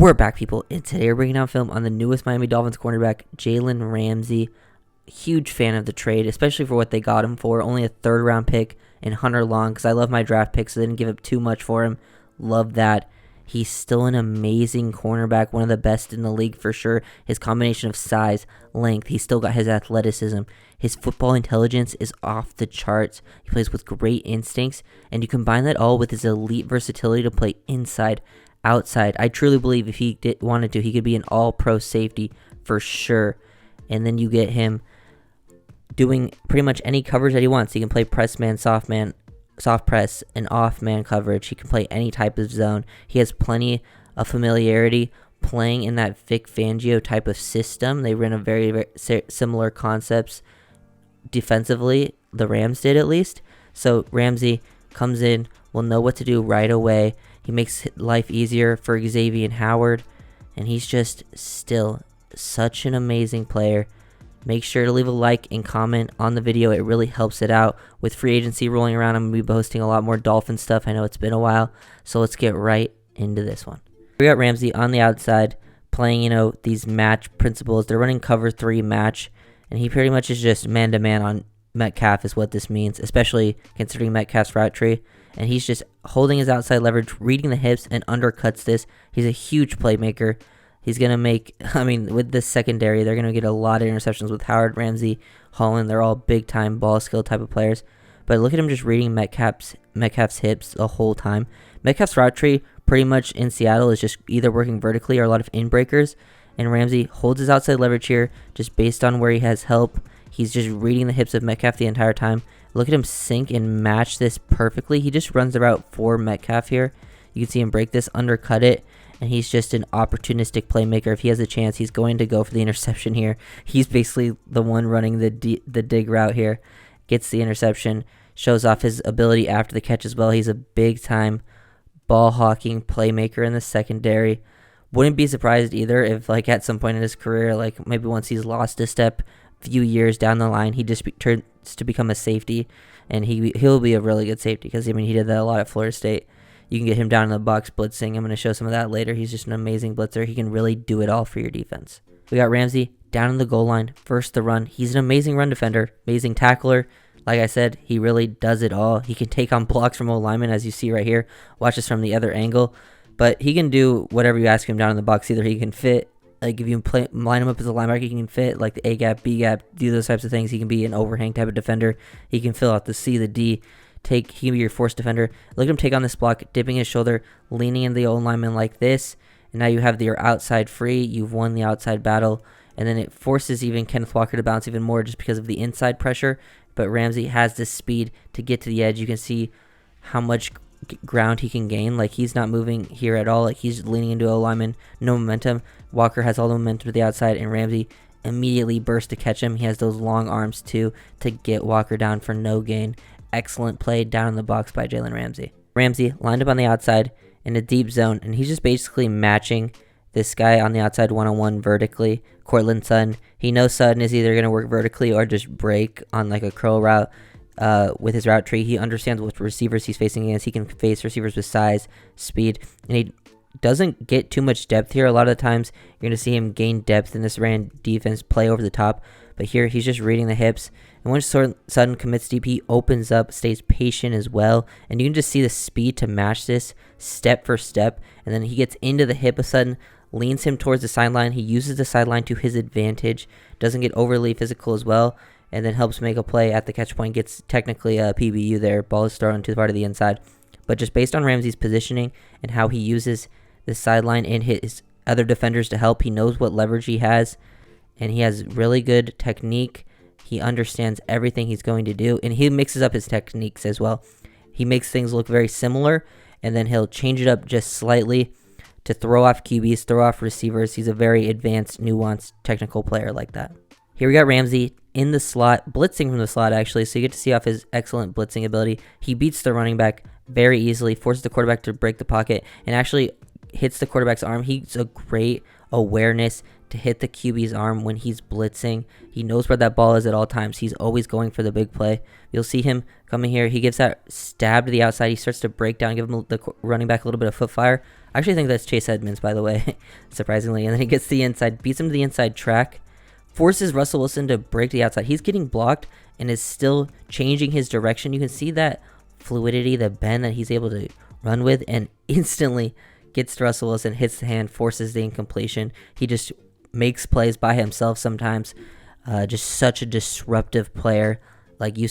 We're back, people, and today we're breaking down film on the newest Miami Dolphins cornerback, Jalen Ramsey. Huge fan of the trade, especially for what they got him for. Only a third-round pick and Hunter Long, because I love my draft picks, so they didn't give up too much for him. Love that. He's still an amazing cornerback, one of the best in the league for sure. His combination of size, length, he's still got his athleticism. His football intelligence is off the charts. He plays with great instincts, and you combine that all with his elite versatility to play inside, outside. I truly believe if he wanted to, he could be an all-pro safety for sure. And then you get him doing pretty much any coverage that he wants. He can play press man, soft press, and off man coverage. He can play any type of zone. He has plenty of familiarity playing in that Vic Fangio type of system. They ran a very similar concepts defensively. The Rams did, at least. So Ramsey comes in, will know what to do right away. He makes life easier for Xavier and Howard, and he's just still such an amazing player. Make sure to leave a like and comment on the video. It really helps it out. With free agency rolling around, I'm going to be posting a lot more Dolphin stuff. I know it's been a while, so let's get right into this one. We got Ramsey on the outside playing, these match principles. They're running cover 3 match, and he pretty much is just man-to-man on Metcalf is what this means, especially considering Metcalf's route tree. And he's just holding his outside leverage, reading the hips, and undercuts this. He's a huge playmaker. He's going to make, with this secondary, they're going to get a lot of interceptions with Howard, Ramsey, Holland. They're all big-time ball skill type of players. But look at him just reading Metcalf's hips the whole time. Metcalf's route tree pretty much in Seattle is just either working vertically or a lot of in-breakers. And Ramsey holds his outside leverage here just based on where he has help. He's just reading the hips of Metcalf the entire time. Look at him sink and match this perfectly. He just runs the route for Metcalf here. You can see him break this, undercut it, and he's just an opportunistic playmaker. If he has a chance, he's going to go for the interception here. He's basically the one running the dig route here. Gets the interception, shows off his ability after the catch as well. He's a big-time ball-hawking playmaker in the secondary. Wouldn't be surprised either if, at some point in his career, maybe once he's lost a step, few years down the line, he just turns to become a safety, and he'll be a really good safety because he did that a lot at Florida State. You can get him down in the box blitzing. I'm going to show some of that later. He's just an amazing blitzer. He can really do it all for your defense. We got Ramsey down in the goal line, first the run. He's an amazing run defender, amazing tackler. Like I said, he really does it all. He can take on blocks from O-linemen, as you see right here. Watch this from the other angle. But he can do whatever you ask him down in the box. Either he can fit, if you line him up as a linebacker, he can fit the A gap, B gap, do those types of things. He can be an overhang type of defender. He can fill out the C, the D. He can be your force defender. Look at him take on this block, dipping his shoulder, leaning in the old lineman like this. And now you have your outside free. You've won the outside battle. And then it forces even Kenneth Walker to bounce even more just because of the inside pressure. But Ramsey has this speed to get to the edge. You can see how much ground he can gain. He's not moving here at all. He's leaning into a lineman, no momentum. Walker has all the momentum to the outside, and Ramsey immediately bursts to catch him. He has those long arms too to get Walker down for no gain. Excellent play down in the box by Jalen Ramsey. Ramsey lined up on the outside in a deep zone, and he's just basically matching this guy on the outside one-on-one vertically. Cortland Sutton. He knows Sutton is either going to work vertically or just break on a curl route. With his route tree, he understands what receivers he's facing against. He can face receivers with size, speed, and he doesn't get too much depth here. A lot of the times, you're going to see him gain depth in this ran defense, play over the top. But here, he's just reading the hips. And once Sutton commits deep, he opens up, stays patient as well. And you can just see the speed to match this step for step. And then he gets into the hip of Sutton, leans him towards the sideline. He uses the sideline to his advantage, doesn't get overly physical as well, and then helps make a play at the catch point. Gets technically a PBU there. Ball is thrown to the part of the inside. But just based on Ramsey's positioning and how he uses the sideline and his other defenders to help, he knows what leverage he has, and he has really good technique. He understands everything he's going to do, and he mixes up his techniques as well. He makes things look very similar, and then he'll change it up just slightly to throw off QBs, throw off receivers. He's a very advanced, nuanced, technical player like that. Here we got Ramsey in the slot, blitzing from the slot actually, so you get to see off his excellent blitzing ability. He beats the running back very easily, forces the quarterback to break the pocket, and actually hits the quarterback's arm. He's a great awareness to hit the QB's arm when he's blitzing. He knows where that ball is at all times. He's always going for the big play. You'll see him coming here. He gives that stab to the outside. He starts to break down, give him the running back a little bit of foot fire. I actually think that's Chase Edmonds, by the way, surprisingly. And then he gets the inside, beats him to the inside track, forces Russell Wilson to break to the outside. He's getting blocked and is still changing his direction. You can see that fluidity, the bend that he's able to run with, and instantly gets to Russell Wilson, hits the hand, forces the incompletion. He just makes plays by himself sometimes. Just such a disruptive player.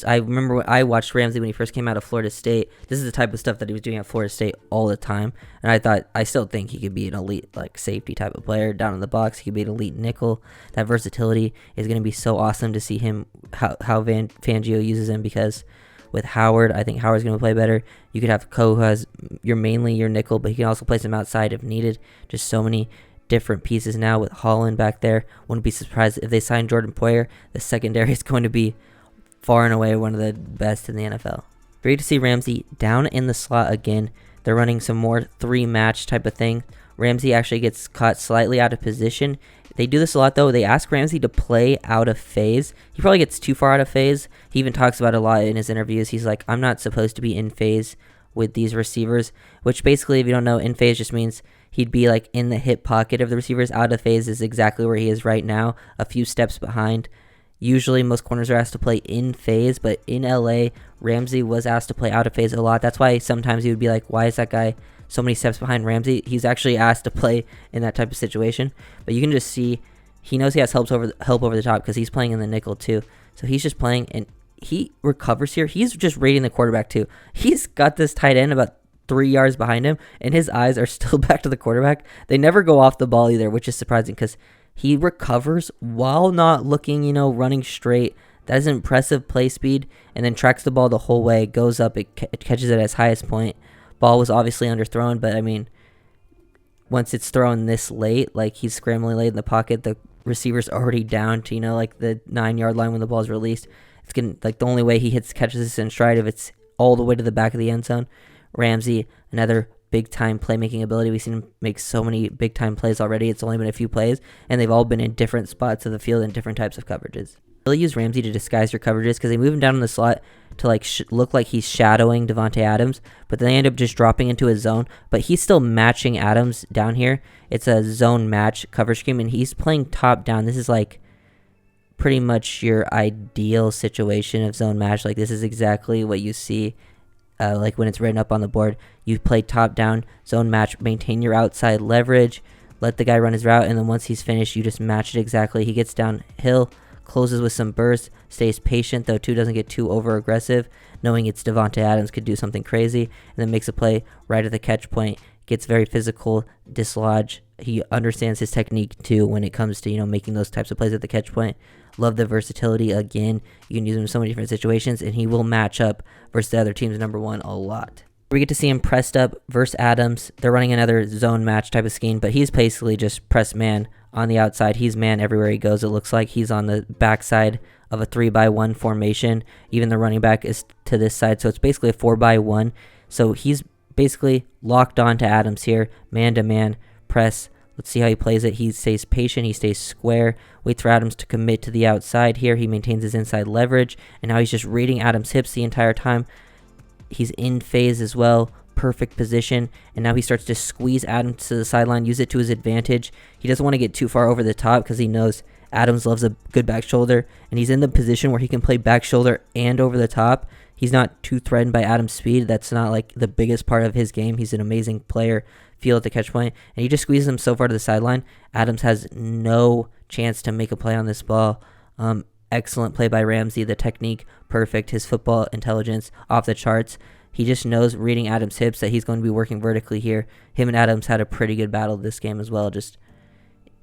I remember when I watched Ramsey when he first came out of Florida State. This is the type of stuff that he was doing at Florida State all the time, and I still think he could be an elite safety type of player down in the box. He could be an elite nickel. That versatility is going to be so awesome to see him how Fangio uses him, because with Howard, I think Howard's going to play better. You could have Ko, who has mainly your nickel, but he can also play some outside if needed. Just so many different pieces now with Holland back there. Wouldn't be surprised if they sign Jordan Poyer. The secondary is going to be far and away one of the best in the NFL. Great to see Ramsey down in the slot again. They're running some more 3-match type of thing. Ramsey actually gets caught slightly out of position. They do this a lot, though. They ask Ramsey to play out of phase. He probably gets too far out of phase. He even talks about it a lot in his interviews. He's like, I'm not supposed to be in phase with these receivers, which basically, if you don't know, in phase just means he'd be in the hip pocket of the receivers. Out of phase is exactly where he is right now, a few steps behind. Usually most corners are asked to play in phase, but in LA, Ramsey was asked to play out of phase a lot. That's why sometimes you would be like, why is that guy so many steps behind Ramsey? He's actually asked to play in that type of situation. But you can just see he knows he has help over the top because he's playing in the nickel too. So he's just playing, and he recovers here. He's just raiding the quarterback too. He's got this tight end about 3 yards behind him, and his eyes are still back to the quarterback. They never go off the ball either, which is surprising because he recovers while not looking, running straight. That is an impressive play speed, and then tracks the ball the whole way, goes up, it catches it at its highest point. Ball was obviously underthrown, but once it's thrown this late, he's scrambling late in the pocket, the receiver's already down to, the 9-yard line when the ball's released. It's getting, the only way he catches this in stride if it's all the way to the back of the end zone. Ramsey, another big-time playmaking ability. We've seen him make so many big-time plays already. It's only been a few plays, and they've all been in different spots of the field and different types of coverages. Really use Ramsey to disguise your coverages because they move him down in the slot to look like he's shadowing Davante Adams, but then they end up just dropping into a zone. But he's still matching Adams down here. It's a zone match coverage scheme, and he's playing top down. This is pretty much your ideal situation of zone match. This is exactly what you see when it's written up on the board. You play top down, zone match, maintain your outside leverage, let the guy run his route, and then once he's finished, you just match it exactly. He gets downhill, closes with some burst, stays patient, though too, doesn't get too over aggressive, knowing it's Davante Adams, could do something crazy, and then makes a play right at the catch point, gets very physical, dislodge. He understands his technique too when it comes to, making those types of plays at the catch point. Love the versatility again. You can use him in so many different situations, and he will match up versus the other team's number one a lot. We get to see him pressed up versus Adams. They're running another zone match type of scheme, but he's basically just press man on the outside. He's man everywhere he goes. It looks like he's on the backside of a 3-by-1 formation. Even the running back is to this side, so it's basically a 4-by-1. So he's basically locked on to Adams here, man-to-man press. Let's see how he plays it. He stays patient. He stays square. Waits for Adams to commit to the outside here. He maintains his inside leverage, and now he's just reading Adams' hips the entire time. He's in phase as well. Perfect position, and now he starts to squeeze Adams to the sideline, use it to his advantage. He doesn't want to get too far over the top because he knows Adams loves a good back shoulder, and he's in the position where he can play back shoulder and over the top. He's not too threatened by Adams' speed. That's not the biggest part of his game. He's an amazing player, feel at the catch point, and he just squeezes him so far to the sideline. Adams has no chance to make a play on this ball. Excellent play by Ramsey. The technique, perfect. His football intelligence, off the charts. He just knows, reading Adams' hips, that he's going to be working vertically here. Him and Adams had a pretty good battle this game as well. Just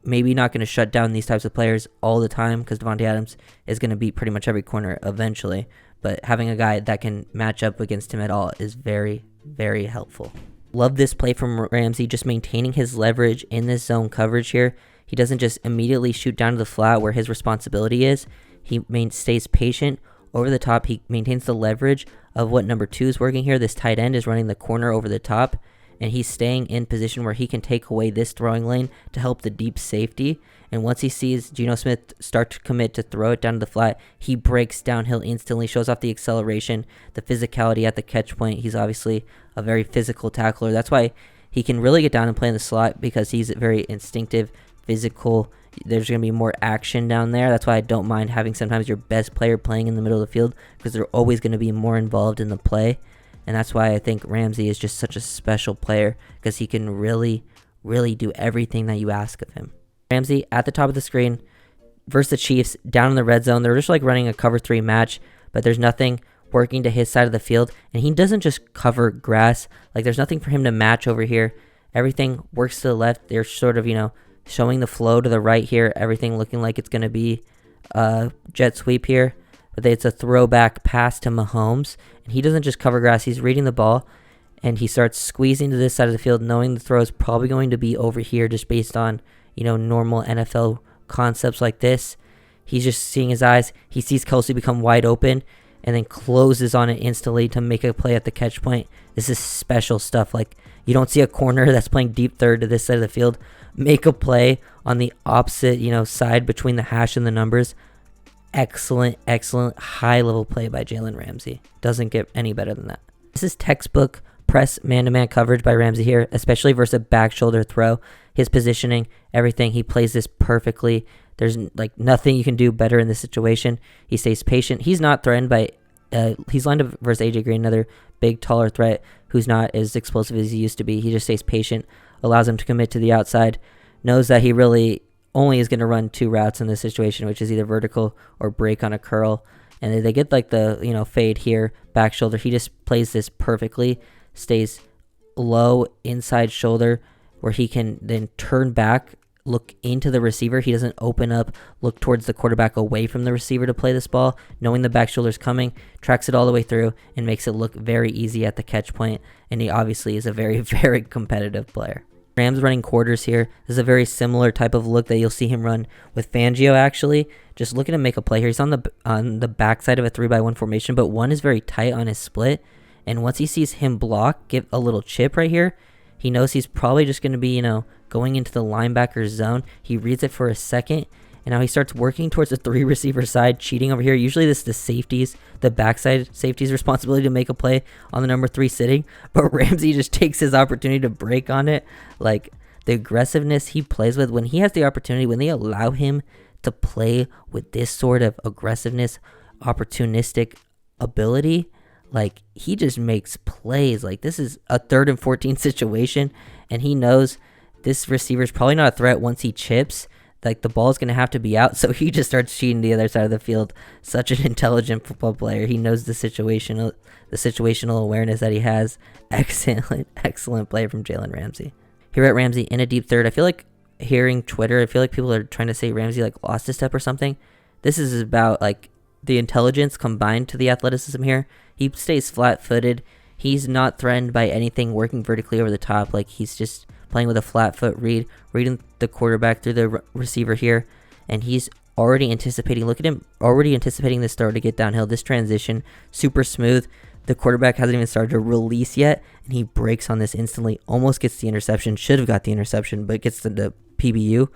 maybe not going to shut down these types of players all the time because Davante Adams is going to beat pretty much every corner eventually. But having a guy that can match up against him at all is very, very helpful. Love this play from Ramsey, just maintaining his leverage in this zone coverage here. He doesn't just immediately shoot down to the flat where his responsibility is. He stays patient. Over the top, he maintains the leverage of what number 2 is working here. This tight end is running the corner over the top, and he's staying in position where he can take away this throwing lane to help the deep safety. And once he sees Geno Smith start to commit to throw it down to the flat, he breaks downhill instantly, shows off the acceleration, the physicality at the catch point. He's obviously a very physical tackler. That's why He can really get down and play in the slot because he's very instinctive, physical. There's going to be more action down there. That's why I don't mind having sometimes your best player playing in the middle of the field, because they're always going to be more involved in the play. And that's why I think Ramsey is just such a special player, because he can really, really do everything that you ask of him. Ramsey at the top of the screen versus the Chiefs down in the red zone. They're just like running a cover 3 match, but there's nothing working to his side of the field. And he doesn't just cover grass. Like, there's nothing for him to match over here. Everything works to the left. They're sort of, showing the flow to the right here. Everything looking like it's going to be a jet sweep here. But it's a throwback pass to Mahomes. And he doesn't just cover grass. He's reading the ball. And he starts squeezing to this side of the field, knowing the throw is probably going to be over here just based on, normal NFL concepts like this. He's just seeing his eyes. He sees Kelsey become wide open and then closes on it instantly to make a play at the catch point. This is special stuff. Like, you don't see a corner that's playing deep third to this side of the field make a play on the opposite, side between the hash and the numbers. Excellent, excellent high-level play by Jalen Ramsey. Doesn't get any better than that. This is textbook press man-to-man coverage by Ramsey here, especially versus a back shoulder throw. His positioning, everything, he plays this perfectly. There's nothing you can do better in this situation. He stays patient. He's not threatened by, he's lined up versus AJ Green, another big, taller threat who's not as explosive as he used to be. He just stays patient, allows him to commit to the outside, knows that he really only is going to run 2 routes in this situation, which is either vertical or break on a curl. And they get the, fade here, back shoulder. He just plays this perfectly, stays low inside shoulder where he can then turn back, look into the receiver. He doesn't open up, look towards the quarterback away from the receiver to play this ball, knowing the back shoulder's coming, tracks it all the way through, and makes it look very easy at the catch point. And he obviously is a very, very competitive player. Rams running quarters here. This is a very similar type of look that you'll see him run with Fangio, actually. Just looking to make a play here. He's on the backside of a 3-by-1 formation, but one is very tight on his split. And once he sees him block, give a little chip right here, he knows he's probably just going to be, going into the linebacker's zone. He reads it for a second, and now he starts working towards the 3 receiver side, cheating over here. Usually this is the safeties, the backside safety's responsibility to make a play on the number 3 sitting, but Ramsey just takes his opportunity to break on it. Like, the aggressiveness he plays with, when he has the opportunity, when they allow him to play with this sort of aggressiveness, opportunistic ability, like, he just makes plays. Like, this is a 3rd and 14 situation, and he knows this receiver is probably not a threat once he chips. Like, the ball's going to have to be out, so he just starts cheating the other side of the field. Such an intelligent football player. He knows the situational awareness that he has. Excellent play from Jalen Ramsey. Here at Ramsey in a deep third, I feel like hearing Twitter, I feel like people are trying to say Ramsey lost a step or something. This is about the intelligence combined to the athleticism here. He stays flat-footed. He's not threatened by anything working vertically over the top. Like, he's just playing with a flat foot read, reading the quarterback through the receiver here, and he's already anticipating. Look at him, already anticipating this throw to get downhill. This transition, super smooth. The quarterback hasn't even started to release yet, and he breaks on this instantly. Almost gets the interception. Should have got the interception, but gets the PBU.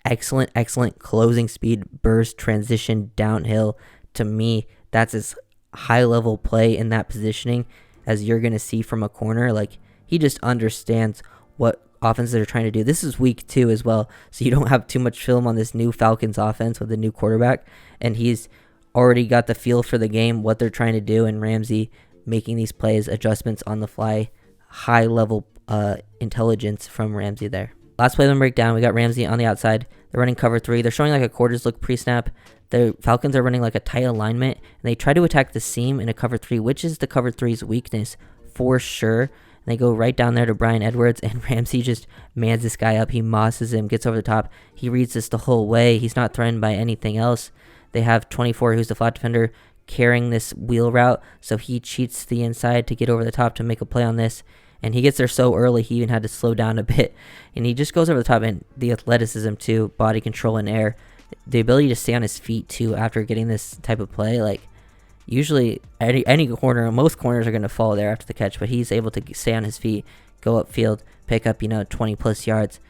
Excellent closing speed, burst, transition, downhill. To me, that's as high-level play in that positioning as you're going to see from a corner. Like, he just understands what offense they're trying to do. This is week 2 as well, so you don't have too much film on this new Falcons offense with the new quarterback, and he's already got the feel for the game, what they're trying to do, and Ramsey making these plays, adjustments on the fly, high-level intelligence from Ramsey there. Last play of the breakdown, we got Ramsey on the outside. They're running cover 3. They're showing a quarters look pre-snap. The Falcons are running a tight alignment, and they try to attack the seam in a cover 3, which is the cover 3's weakness for sure. And they go right down there to Bryan Edwards, and Ramsey just mans this guy up. He mosses him, gets over the top. He reads this the whole way. He's not threatened by anything else. They have 24, who's the flat defender, carrying this wheel route, so he cheats the inside to get over the top to make a play on this. And he gets there so early, he even had to slow down a bit. And he just goes over the top, and the athleticism too, body control in air. The ability to stay on his feet too after getting this type of play. Usually any corner, most corners are going to fall there after the catch, but he's able to stay on his feet, go upfield, pick up, 20 plus yards.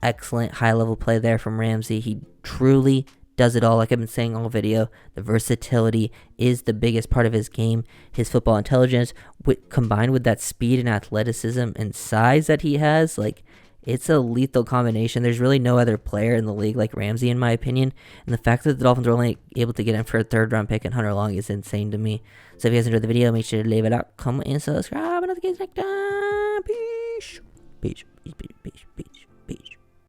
Excellent high level play there from Ramsey. He truly does it all, like I've been saying all video. The versatility is the biggest part of his game. His football intelligence, combined with that speed and athleticism and size that he has, like, it's a lethal combination. There's really no other player in the league like Ramsey, in my opinion. And the fact that the Dolphins are only able to get him for a third-round pick and Hunter Long is insane to me. So if you guys enjoyed the video, make sure to leave it out, comment, and subscribe. And I'll see you guys next time. Peace. Peace. Peace. Peace.